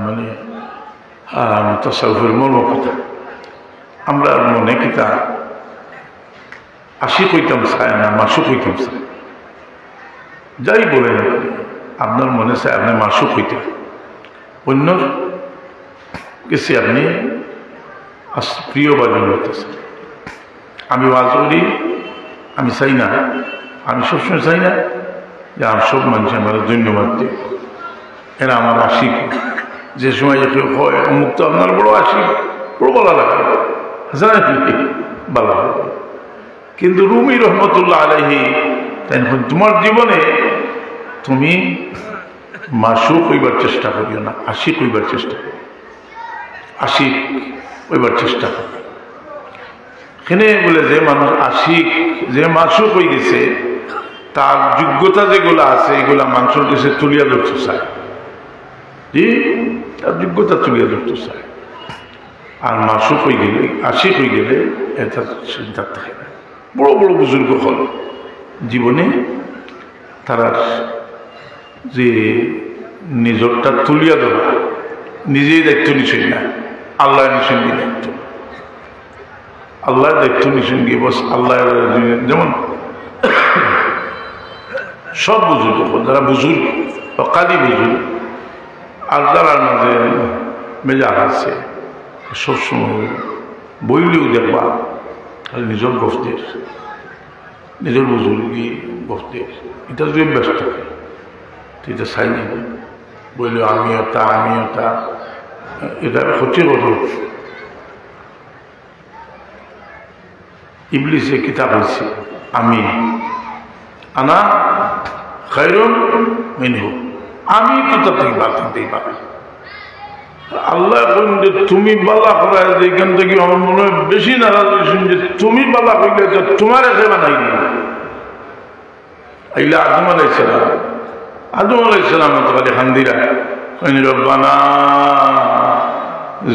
মানে তাসাউফের মর্ম কথা। আমরা মনে কিতা আশিক হইতাম চায় না মাসুক হইতাম চায়, যাই বলেন আপনার মনে চায় আপনি মাসুক হইতেন, অন্য কিছু আপনি প্রিয় বাজন হইতেছেন। আমি ওয়াজ করি, আমি চাই না, আমি সবসময় চাই না যে আমার সব মানুষ আমার ধন্যবাদ দিই, এরা আমার আশিক। যে সময় হয় অমুক তো আপনার বড় আশিক, বড় বলা লাগে বলা লাগে। কিন্তু রুমি রহমতুল্লাহ আলাইহি তাই তোমার জীবনে তুমি মাসুক হইবার চেষ্টা করিও না, আশিক হইবার চেষ্টা করো, আশিক হইবার চেষ্টা করো। এখানে বলে যে মানুষ আশিক যে মাসুক হয়ে গেছে তার যোগ্যতা যেগুলো আছে এগুলা মানুষের কাছে তুলিয়া ধরতে চায়, জি তার যোগ্যতা তুলিয়া ধরতে চায়। আর মাসুক হয়ে গেলে আশিক হয়ে গেলে এটা সিদ্ধান্ত থাকে না। বড় বড় বুজুর্গ হল জীবনে তারা যে নিজরটা তুলিয়া ধরা, নিজেই দায়িত্ব নিছেন না, আল্লাহ নিছেন দিয়ে দায়িত্ব, আল্লাহর দায়িত্ব নিছেন গিয়ে বস আল্লাহ। যেমন সব বুজুর্গ যারা বুজুর্গ কালি বুজুর্গ আর যারা মাঝে মেজাজ আছে সবসময় বইলেও দেখবা নিজের গফদের, নিজের বুজুর্গি গফদের এটা যদি ব্যস্ত থাকে এটা চাই না বললেও আমিও তা এটা হচ্ছে কথা। ইবলিসে কিতাব হয়েছে আমি আনা খায়রুন মিনহু, আমি তো তার থেকে বাঁচতেই পারি। আল্লাহ বললেন তুমি বালা করায় যেখান থেকে আমার মনে হয় বেশি নারাজ হয়েছেন যে তুমি বালা করলে তোমার এসে বানাইনি। এইগুলো আদম আলাইসালাম, আদম আলাইসালাম তো খালি হান্দিরা রব্বানা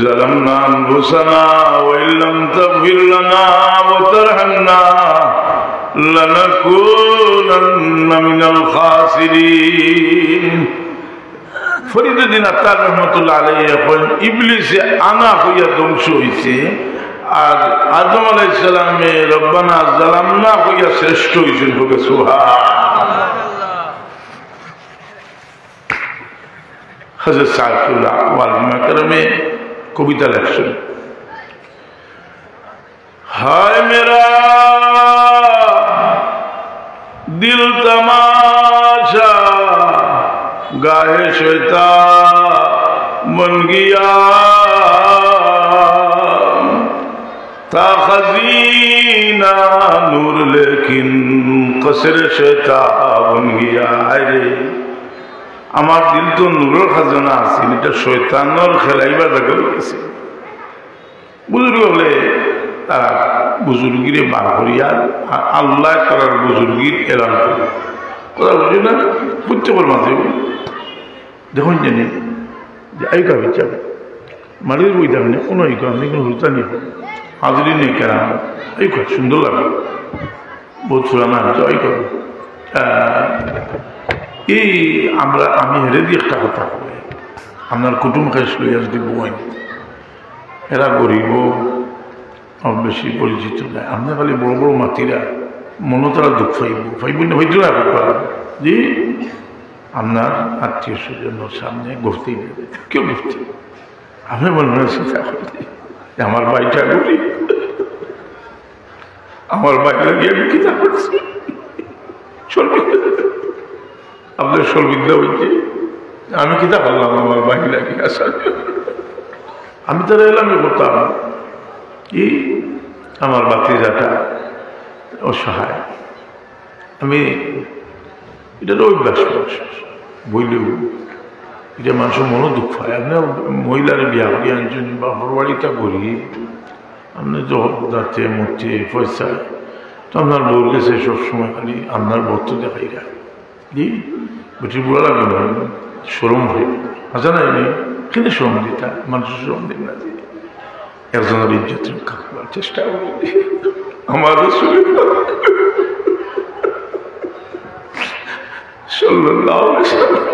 ظلمنا أنفسنا وإن لم تغفر لنا وترحمنا لنكونن من الخاسرين। ফরিদুদ্দিন আত্তার রহমতুল্লাহ আলাইহি এখন ইবলিসে আনা হইয়া ধ্বংস হয়েছে আর আদম আলাইহিস সালামে রব্বানা যালামনা হইয়া শ্রেষ্ঠ হয়েছেন। হোক সুবহানাল্লাহ। হযরত সাইফুল্লাহ ওয়াল মাকরমে কবিতা লেখছেন, হায় মেরা দিল তমাশা গায়ে শৈতান বন গিয়া তা খজিনা নূর লেকিন কসর শৈতান বন গিয়া। আরে আমার দিল তো নূরের খাজানা আছে, এটা শৈতানের খেলাইবার দেখা গেছে। বুজুর্গ হলে তারা বুজুর্গিরে বার করিয়া আল্লাহ তার বুজুর্গির এলান করে কথা বুঝি না প্রত্যেকের মাঝে দেখুন জানি যে আইকা বিচার মারির বই দামনে কোনো আইকা আমি কোনো হলতা নিয়ে হাজরি নেই কেন এই খুব সুন্দর লাগে, বহুত পুরানা আছে আইকা। এই আমি হেরে দিয়ে একটা কথা বলি, আপনার কুটুম খাইস লইয়া যদি বই এরা গরিব বেশি পরিচিত নাই, আপনার খালি বড় বড় মাতিরা মনে তারা দুঃখ ফাইব না হইতে না জি আপনার আত্মীয় স্বজনের সামনে গফতেই দেবে কেউ গফতে আমি মনে হয়েছে আমার বাড়িটা গরিব, আমার বাড়ি লাগিয়ে আমি কিনা করছি আপনার সর্বিদ্যা হইতে আমি কিতা করলাম আমার বাড়ি লাগিয়ে আসা। আমি তারা এলাম করতাম কি আমার বাতিজাটা অসহায়, আমি এটা তো অভ্যাস বইলেও এটা মানুষের মনে দুঃখ হয়। আপনার মহিলার বিয়া করিয়ে আনছেন বা হরবাড়িটা করি আপনি তো যাতে মরছে পয়সা তো আপনার বউর কাছে সবসময় খালি আপনার বউ তো দেখাই না জি বেটি বুড়া লাগবে না সরম হয়ে আচ্ছা না এমনি কিন্তু শ্রম দিতা মানুষের শ্রম দিন না একজনের ইজ্জত রক্ষা করার চেষ্টা করি আমাদের শরীর সাল্লাল্লাহু আলাইহি ওয়াসাল্লাম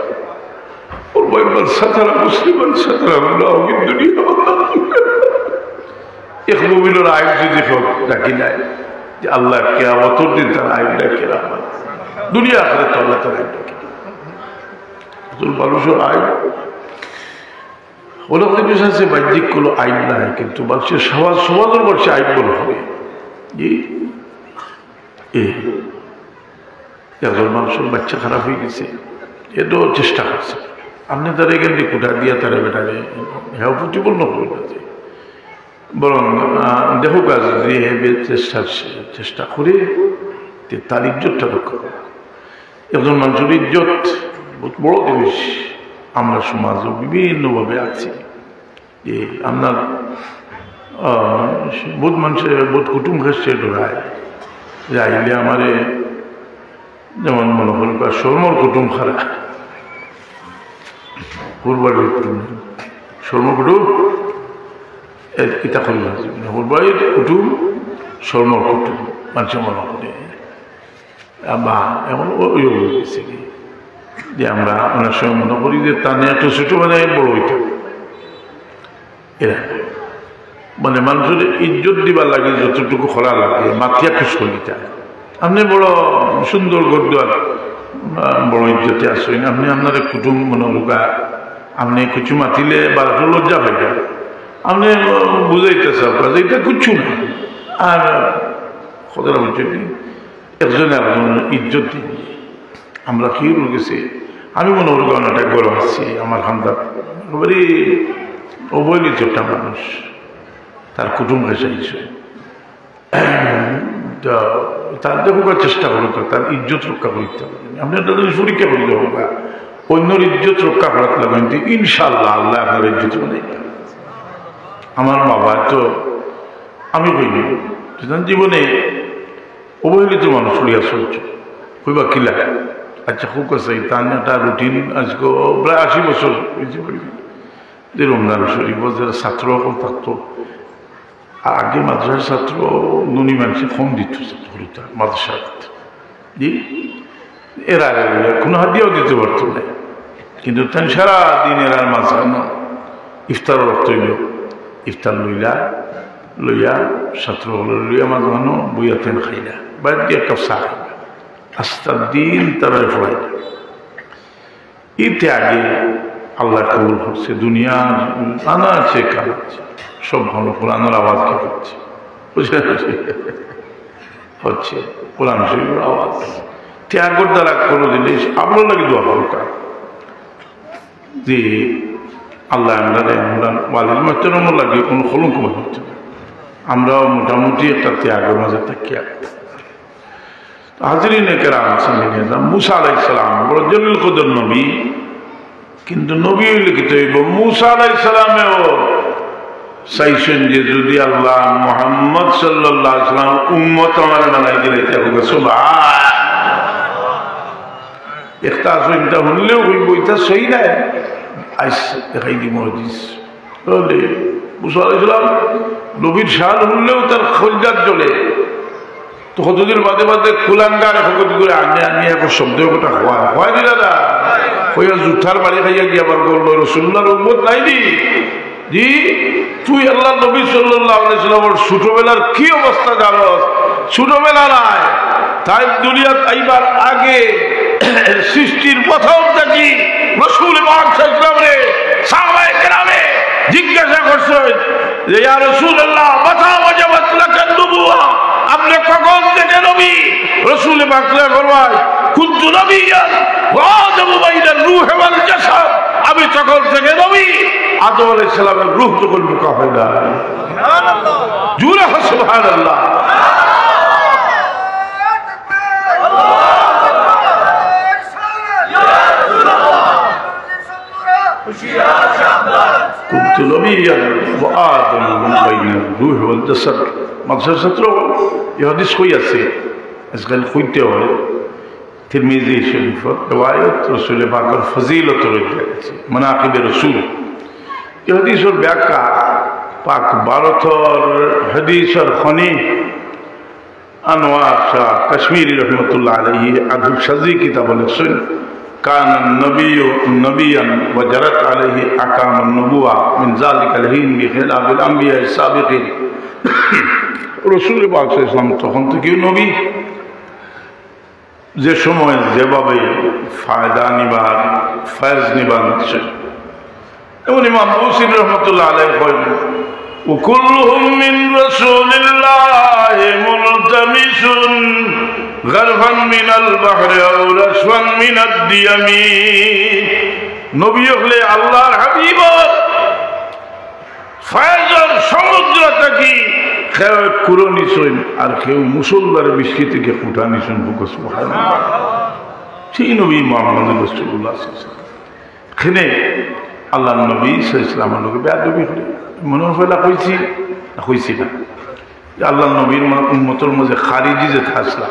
ফরমায় মান সাতারা মুসলিমান সাতারাল্লাহু ফিদ দুনিয়া এক মুমিনের আইব যদি হোক রাখি নাই যে আল্লাহ কিয়ামতের দিন তার আইবটা কিয়ামত দুনিয়া আখিরাত আল্লাহ তার আইবটা কিয়ামত মানুষের আইব ওলাদের বিশ্বাসে বাহ্যিক কোনো আইন নাই কিন্তু মানুষের সমাজের বর্ষে আইন বলা হবে একজন মানুষের বাচ্চা খারাপ হয়ে গেছে এটাও চেষ্টা করছে আপনি তারা এখানে কোটা দিয়া তারা বেটারে হ্যাঁ প্রতিপন্ন করে বরং দেখো কাজ দিয়ে চেষ্টা করে তার ইজ্জতটা রক্ষা করে একজন মানুষের ইজ্জত বহুত বড় জিনিস আমরা সমাজও বিভিন্নভাবে আছি যে আপনার বহুত মানুষের বহুত কুটুম খাচ্ছে ডোরায় যে আইলে আমারে যেমন মনে করেন শর্মর কুটুম খারা পূর্বাড়ির কুটুম শর্ম কুটুম ইতা করি পূর্বাড়ির কুটুম শর্মর কুটুম মানুষের মনে করে বা এমন ওই গেছে কি যে আমরা অনেক সময় মনে করি যে তা নিয়ে একটা ছোট মানে বড় হইতে এরা মানে মানুষের ইজ্জত দিবার লাগে যতটুকু খোলা লাগে মাথিয়া খুশ করিতে আপনি বড় সুন্দর গদ্দার বড় ইজ্জতে আসেন আপনি আপনার কুটুম মনে রোগা আপনি কিছু মাতিলে বা লজ্জা হয়ে যায় আপনি বুঝাইতেছে আপনার এটা কিচ্ছু না আর কথাটা বলছে কি একজনে একজনের ইজ্জত দিন আমরা কি গেছি আমি মনে করি অনেকটা গরম আছি আমার হামদার এবারে অবহেলিত একটা মানুষ তার কুটুম এসেছে তার দেখবার চেষ্টা করুক তার ইজ্জত রক্ষা করতে হবে আপনি তাদের পরীক্ষা করতে হবে অন্যর ইজ্জত রক্ষা করাতে লাগবেন ইনশাল্লাহ আল্লাহ আপনার ইজ্জত বানাই আমার বাবা তো আমি কইনি জীবনে অবহেলিত মানুষ লইয়া চলছ কইবা কিলা আচ্ছা খুব আছে তার একটা রুটিন আজকে প্রায় 80 বছর যে রমজান শরীফ যারা ছাত্র থাকতো আগে মাদ্রাসার ছাত্র নুনি মানুষে কম দিত মাদ্রাসা জি এরা কোনো হাত দিয়েও দিতে পারতো না কিন্তু তাই সারাদিন এরার মাঝখানো ইফতার রক্ত হইল ইফতার লইয়া ছাত্র লইয়া মাঝখানো বইয়া তেন খাইলা বাইরে দিয়ে একটা চা খাইলা আস্তার দিন তারা ফলাই না ইতে আগে আল্লাহ কবুল করছে দুনিয়ার নানা আছে কাজ আছে সব ভালো কোরআনের আওয়াজ কে হচ্ছে হচ্ছে কোরআন শরীফের আওয়াজ ত্যাগর দ্বারা কোনো জিনিস আপনার লাগে দোয়া দরকার যে আল্লাহ আমরা ওয়ালিল মাস্টারও লাগে কোনো কলঙ্ক হচ্ছে না আমরাও মোটামুটি একটা ত্যাগের মাঝে থাকিয়া হাজরিনে কেরাম মুসা আলাইহিস সালাম বড় জলিল কদর নবী কিন্তু নবী লিখিত হইব মুসা আলাইহিস সালামেও চাইছেন যে যদি আল্লাহ মুহাম্মদ সাল্লাল্লাহু আলাইহি ওয়াসাল্লাম উম্মত আমার বানাই দিলে তাহলে সুবহান একটা চিন্তা হলেও ওই বইটা সই নাই আইস দেখাই দি মহাদিস বলে মুসা আলাইহিস সালাম নবীর শান হলেও তার খলজাত জ্বলে তো কতদিন বাদে বাদে কুলাঙ্গার ফকত করে আনি এখন শব্দ কথা হয় দিলা না হইয়া জুঠার বাড়ি খাইয়া গিয়ে আবার বললো রাসূলুল্লাহর উম্মত নাই দি জি তুই আল্লাহ নবী সাল্লাল্লাহু আলাইহি ওয়াসাল্লামের ছোটবেলার কি অবস্থা জানোস ছোটবেলা নাই তাই দুনিয়াত আইবার আগে সৃষ্টির প্রথম থেকে রাসূল পাক সাল্লাল্লাহু আলাইহি সাহাবায়ে কেরামে জিজ্ঞাসা করছেন যে ইয়া রাসূলুল্লাহ মাতা ওয়াজাবাত লাকান নবুওয়া আপনি কখন থেকে নবী রাসূল পাক ফরমায় কুনতু নবিয়্যান ওয়া আদমু বাইনার রূহ ওয়াল জাসাদ আমি তখন থেকে নবী আদম আলাইহিস সালামের রূহ যখন মুকা হয় না সুবহানাল্লাহ জুরা সুবহানাল্লাহ كنت نبيا وآدم بين الروح والجسد مقصد سترو এই হাদিস কই আছে আজকাল কইতে হয় তিরমিজি শরীফত রিওয়ায়াত রাসূল পাকের ফজিলত রয়েছে মানাকিবে রাসূল এই হাদিসের ব্যাখ্যা পাক ভারতের হাদিসের খনি আনোয়ার শাহ কাশ্মীরি রহমতুল্লাহ আলাইহি আদুল শাজি কিতাব লিখছেন কান নবিয়্যু নবিয়ান ওয়া জারাত আলাইহি আকামুন নবুওয়া মিন যালিকাল হিন বিখিলাফিল আমবিয়া সাবিকিন রাসূল পাক সাল্লাল্লাহু আলাইহি ওয়াসাল্লাম তখন থেকেই নবী যে সময় যেভাবে ফায়দা নিবার ফয়েজ নিবার এমন ইমাম বুসির রহমতুল্লাহ আলাইহি করেন وكلهم من رسول الله ملتمس غرفا من البحر أو رشفا من الديم নবী হলে আল্লাহর হাবিব ফয়েজের সমুদ্র থেকে কেউ কুরো নিছেন আর কেউ মুসলদার বৃষ্টি থেকে ফুটা নিছেন সুবহানাল্লাহ সেই নবী মুহাম্মদ রাসূলুল্লাহ সাল্লাল্লাহু আলাইহি ওয়াসাল্লাম এখানে আল্লাহ নবী সাল্লাল্লাহু আলাইহি ওয়াসাল্লামের লোকে বেয়াদবি করে মনে ফেলা হয়েছি না আল্লাহ নবীর উম্মতের মাঝে খারিজি যে থাকলা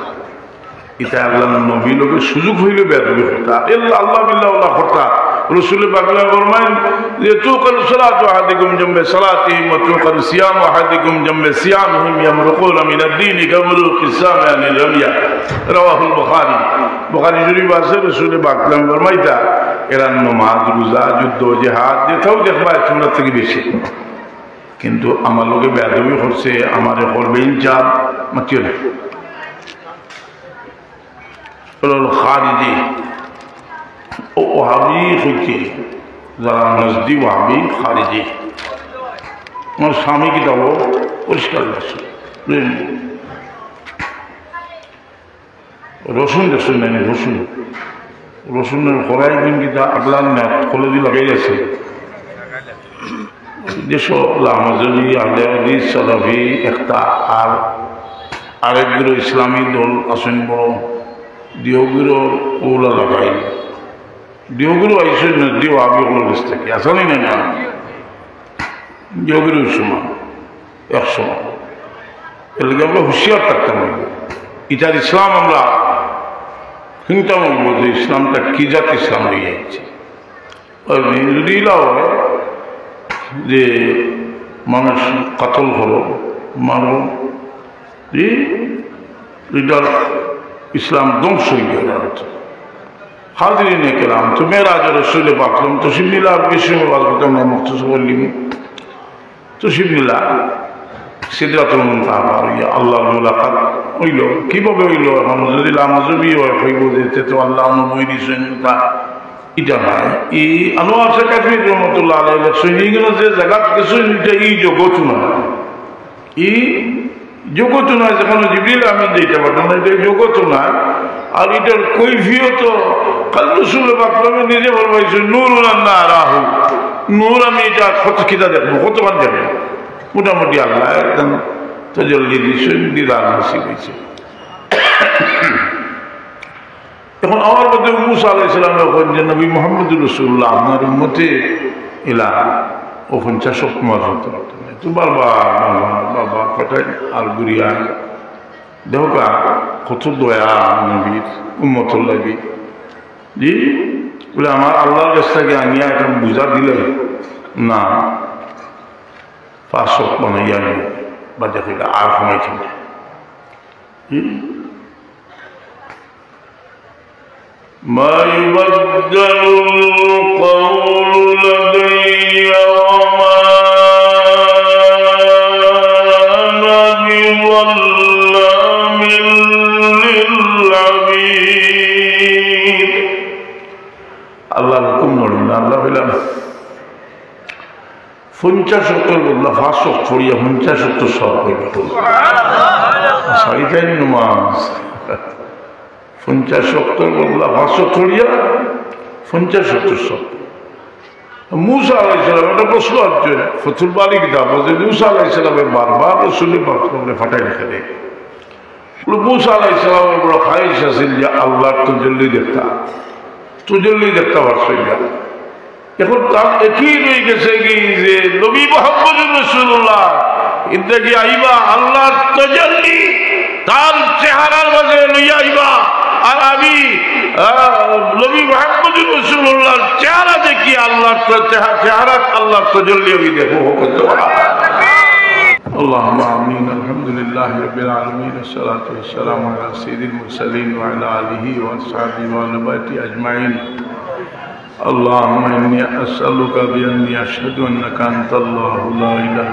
এটা আল্লাহ নবী লোকের সুযোগ হইলে বেয়াদবি করতা আল্লাহ বিল্লাহ আল্লাহ করতা রাসূল পাকলা ফরমায়েন যে তুকাল সালাতু আহাদিকুম জামবে সালাতিহিম ওয়া তুকাল সিয়ামু আহাদিকুম জামবে সিয়ামিহিম ইয়ামরুকুনা মিনাদ দীনি কামরুকিস সামানি রামিয়া রাওয়াহুল বুখারী শরীফ আছে রাসূল পাকলা ফরমাইতা এরা নামাজ রোজা যুদ্ধ জিহাদ যেটাও দেখবা তোমরা থেকে বেশি কিন্তু আমার লোকে বেয়াদবি করছে আমারে করবে ইনচাপ মাতিও না খারিজি ও ওয়াহাবি হইতে যারা নজদি ওয়াহাবি খারিজি আমার স্বামী কিতাব পরিষ্কার লাগছে রসুন নেই রসুনের খরাই দিন কিতা আগলান না খোলে দিয়ে লাগাই আছে দেশো লামাজলি আহলে সালাফি একটা আর আরেকগুলো ইসলামী দল আসেন বড় দিওগুলো ওলা লাগাই দিওগুলো আইসেন না দিও আবিগুলোর কাছ থেকে আসেনি না দিওগুলো সময় একসময় এর লিগে আমরা হুঁশিয়ার থাকতাম ইটার ইসলাম আমরা হিংতাম বলতে ইসলামটা কি জাত ইসলাম হয়ে যাচ্ছে যদি এলাও হয় যে মানুষ কাতল হলো মারো এটার ইসলাম ধ্বংস হয়ে গেল হাজিরিন কেরাম তো মেরাজ রাসূল পাকলাম তো শিবনীলা বেশি বাজ করতাম না মখসুস বললিম তো শিবনীলা সিদরাতুল মুনতাহা আল্লাহর মুলাকাত হইল কিভাবে হইল এখন যদি লামাজবি হয় হইব যে তো আল্লাহ অনুমতি দিয়েছেন তা এটা নয় এই আনোয়ার শাহ কাশ্মীর রহমতুল্লাহ আলাইহি সৈনিকগুলো যে জায়গা কিছু এই জগৎ নয় এই জগৎ নয় যেখানে জিবরিল আমিন দিতে পারতাম না এটা জগৎ নয় আর এটার কৈফিয়ত কাল রাসূল পাকলামে নিজে বলবাইছে নূরুন না রাহু নূর আমি এটা কত কিতা দেখবো কতবার দেখবো মোটামুটি আল্লাহ একদম তাজাল্লি দিয়েছেন দিদার নসিব হয়েছে এখন আমার মধ্যে মুসা আলাইহিস সালামের যে নবী মুহাম্মদুর রাসূলুল্লাহ আপনার উম্মতে এলা ও 50 মাস হতে তো বাবা কটাই আর গুরিয়া দেখো কত দয়া নবীর উম্মতর লাগি জি বলে আমার আল্লাহর কাছ থেকে আনিয়া একটা বুঝা দিলে না 5 বানাইয়া বাজা থেকে আর কমাইছে ما يبدل القول لدي وما أنا بظلام للعبيد الله لكم نورنا الله بلام 50 সত্তর বললা 500 ছড়িয়া 50 সত্তর সব হইল সাড়ে চার নমাজ 50 সত্তর বললা 500 ছড়িয়া 50 সত্তর সব মুসা আলাইহিস সালাম এটা প্রশ্ন আছে ফতুল বারি কিতাব যে মুসা আলাইহিস সালামের বারবার রাসূল পাক ফাটাই রেখে দেয় মুসা আলাইহিস সালামের বড় খায়েশ আছিল যে আল্লাহর তজল্লি দেখতে পারছেন না এখন তার একই রয়ে গেছে কি যে নবী মুহাম্মদুর রাসূলুল্লাহ ইদ্দাকি আইবা আল্লাহর কাল চেহারার মাঝে লইয়া আইবা আর আমি নবী মুহাম্মদুর রাসূলুল্লাহর চেহারা দেখি আল্লাহর চেহারা আল্লাহর তাজাল্লি আমি দেখব اللهم آمين الحمد لله رب العالمين والصلاة والسلام على سيد المرسلين وعلى آله وأصحابه وآل بيته أجمعين اللهم إني أسألك بأني أشهد أنك أنت الله لا إله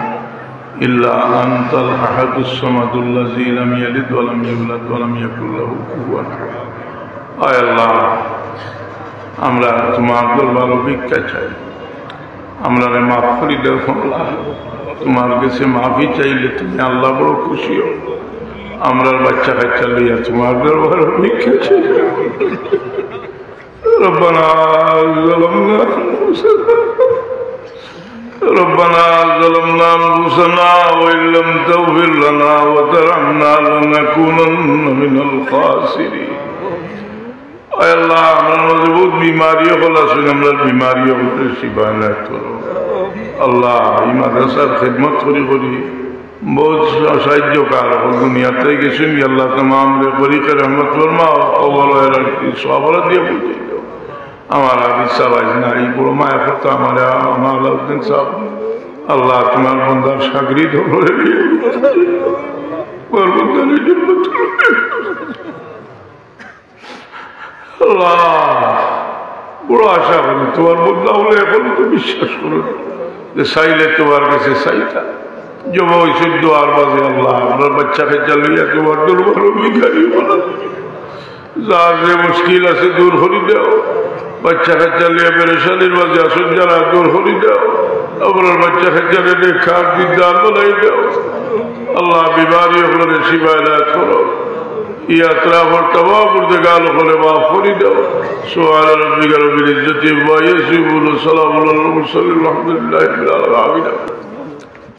إلا أنت الأحد الصمد الذي لم يلد ولم يولد ولم يكن له كفوا أحد آي الله আমরা তোমার দরবারে ভিক্ষা চাই আমরা মাফ করে দাও আল্লাহ তোমার কাছে মাফি চাইলে তুমি আল্লাহ বড় খুশি হও আমরা বাচ্চা কাচ্চা লইয়া তোমার দরবারে ভিক্ষা চাই ربنا ظلمنا أنفسنا وإن لم تغفر لنا وترحمنا لنكونن من الخاسرين اے اللہ ہمارا مضبوط بیماریوں کو اللہ سے ہمارا بیماریوں کو شفا عنایت کرو اللہ مدرسہ خدمت کری بہت সাহায্য কার দুনিয়া থেকে গেছেন আল্লাহ तमाम রে বরিকে রহমত ফরমাও কবুল করে সবার দিয়ে বুঝিয়ে দাও আমার আদি সবাই নাই বড় মায়া করতে আমার আলাউদ্দিন সাহেব আল্লাহ তোমার বান্দার শাগরিদ হয়ে দিয়ে পরবর্তী জন্নত আল্লাহ বড় আশা করি তোমার বদলা হলে এখন তো বিশ্বাস করো যে চাইলে তোমার কাছে চাইতা जब वैसे द्वार बाजे अल्लाह अपना बच्चा के चलिए तुम्हार दरबार भिखारी बना जार मुश्किल से दूर होली दो बच्चा के चलिए परेशानी बाजे असुन जरा दूर होली दो अपना बच्चा के चले खाद दीदार बनाई दो अल्लाह बीमारी अपने शिफा इलाज करो यात्रा पर तमाम पुर्तगाल होने माफ होली दो सुभान रब्बिक रब्बिल इज्जति व यसिफून सलामुन अलल मुरसलीन अल्हम्दुलिल्लाहि रब्बिल आलमीन